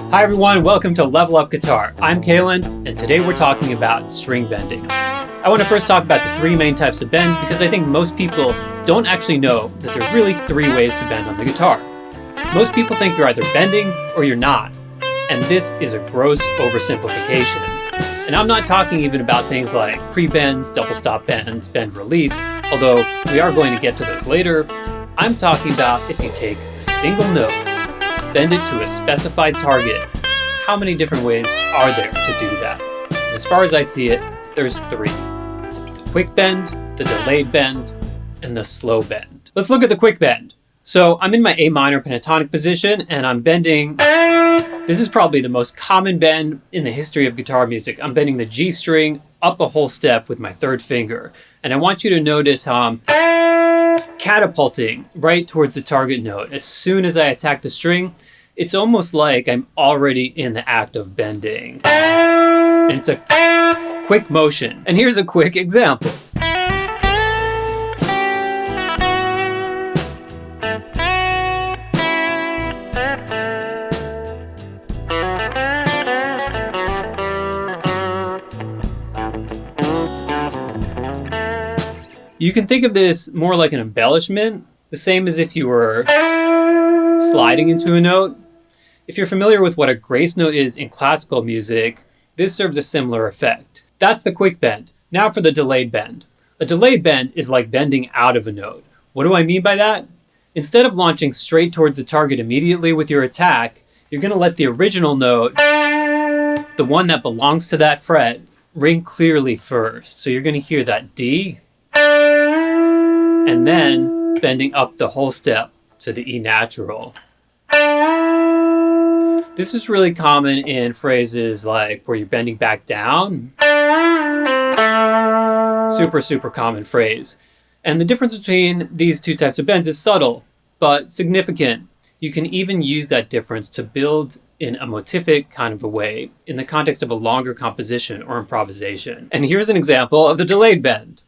Hi everyone, welcome to Level Up Guitar. I'm Kalen, and today we're talking about string bending. I want to first talk about the three main types of bends because I think most people don't actually know that there's really three ways to bend on the guitar. Most people think you're either bending or you're not, and this is a gross oversimplification. And I'm not talking even about things like pre-bends, double stop bends, bend release, although we are going to get to those later. I'm talking about if you take a single note, bend it to a specified target. How many different ways are there to do that? As far as I see it, there's three. The quick bend, the delayed bend, and the slow bend. Let's look at the quick bend. So I'm in my A minor pentatonic position and I'm bending. This is probably the most common bend in the history of guitar music. I'm bending the G string up a whole step with my third finger. And I want you to notice how I'm catapulting right towards the target note. As soon as I attack the string, it's almost like I'm already in the act of bending. And it's a quick motion. And here's a quick example. You can think of this more like an embellishment, the same as if you were sliding into a note. If you're familiar with what a grace note is in classical music, this serves a similar effect. That's the quick bend. Now for the delayed bend. A delayed bend is like bending out of a note. What do I mean by that? Instead of launching straight towards the target immediately with your attack, you're going to let the original note, the one that belongs to that fret, ring clearly first. So you're going to hear that D, and then bending up the whole step to the E natural. This is really common in phrases like where you're bending back down. Super common phrase. And the difference between these two types of bends is subtle, but significant. You can even use that difference to build in a motivic kind of a way in the context of a longer composition or improvisation. And here's an example of the delayed bend.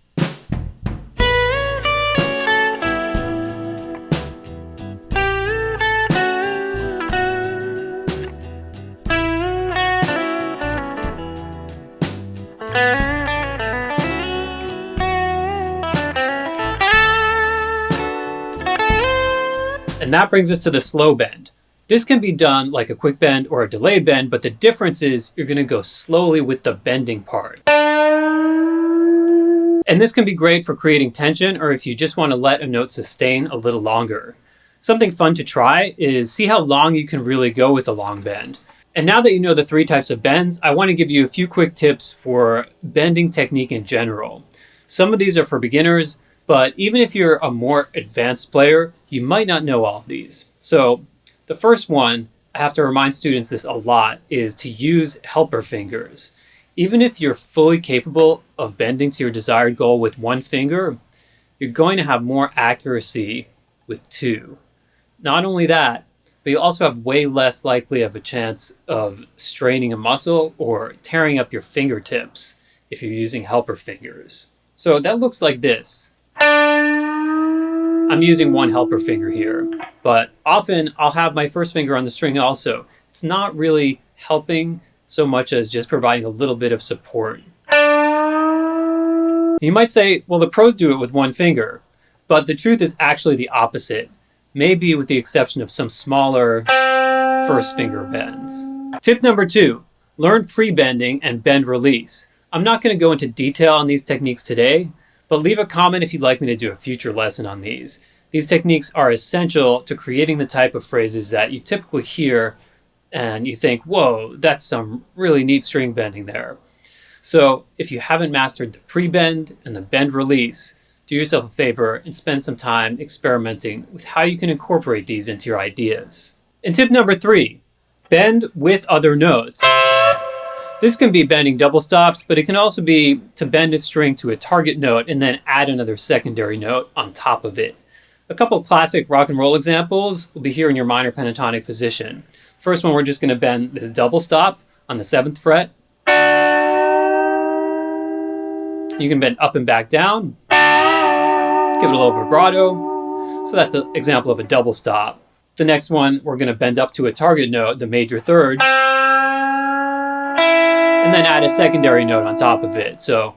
And that brings us to the slow bend. This can be done like a quick bend or a delayed bend, but the difference is you're going to go slowly with the bending part. And this can be great for creating tension or if you just want to let a note sustain a little longer. Something fun to try is see how long you can really go with a long bend. And now that you know the three types of bends, I want to give you a few quick tips for bending technique in general. Some of these are for beginners, but even if you're a more advanced player, you might not know all of these. So the first one, I have to remind students this a lot, is to use helper fingers. Even if you're fully capable of bending to your desired goal with one finger, you're going to have more accuracy with two. Not only that, but you also have way less likely of a chance of straining a muscle or tearing up your fingertips if you're using helper fingers. So that looks like this. I'm using one helper finger here, but often I'll have my first finger on the string also. It's not really helping so much as just providing a little bit of support. You might say, well, the pros do it with one finger, but the truth is actually the opposite, maybe with the exception of some smaller first finger bends. Tip number 2, learn pre-bending and bend release. I'm not going to go into detail on these techniques today, but leave a comment if you'd like me to do a future lesson on these. These techniques are essential to creating the type of phrases that you typically hear and you think, whoa, that's some really neat string bending there. So if you haven't mastered the pre-bend and the bend release, do yourself a favor and spend some time experimenting with how you can incorporate these into your ideas. And tip number 3, bend with other notes. This can be bending double stops, but it can also be to bend a string to a target note and then add another secondary note on top of it. A couple classic rock and roll examples will be here in your minor pentatonic position. First one, we're just going to bend this double stop on the 7th fret. You can bend up and back down, give it a little vibrato. So that's an example of a double stop. The next one, we're going to bend up to a target note, the major third, and then add a secondary note on top of it. So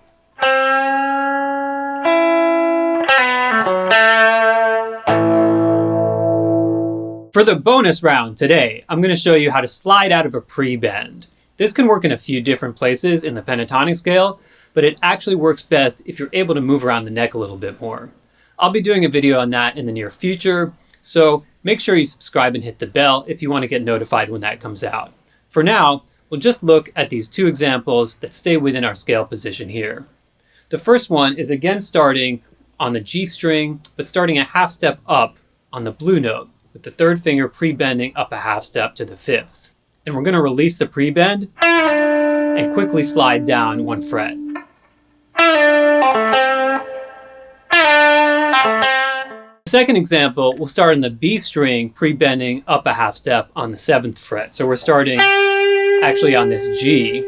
for the bonus round today, I'm going to show you how to slide out of a pre-bend. This can work in a few different places in the pentatonic scale, but it actually works best if you're able to move around the neck a little bit more. I'll be doing a video on that in the near future, so make sure you subscribe and hit the bell if you want to get notified when that comes out. For now, we'll just look at these 2 examples that stay within our scale position here. The first one is again starting on the G string, but starting a half step up on the blue note, with the 3rd finger pre-bending up a half step to the 5th. And we're going to release the pre-bend and quickly slide down 1 fret. The second example, we'll start on the B string, pre-bending up a half step on the 7th fret. So we're starting actually on this G,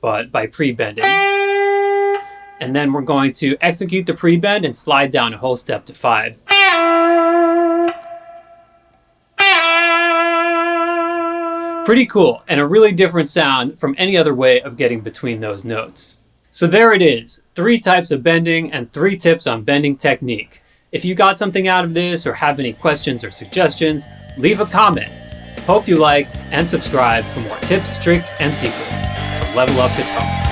but by pre-bending. And then we're going to execute the pre-bend and slide down a whole step to 5. Pretty cool, and a really different sound from any other way of getting between those notes. So there it is, 3 types of bending and 3 tips on bending technique. If you got something out of this or have any questions or suggestions, leave a comment. Hope you like and subscribe for more tips, tricks, and secrets from Level Up Guitar.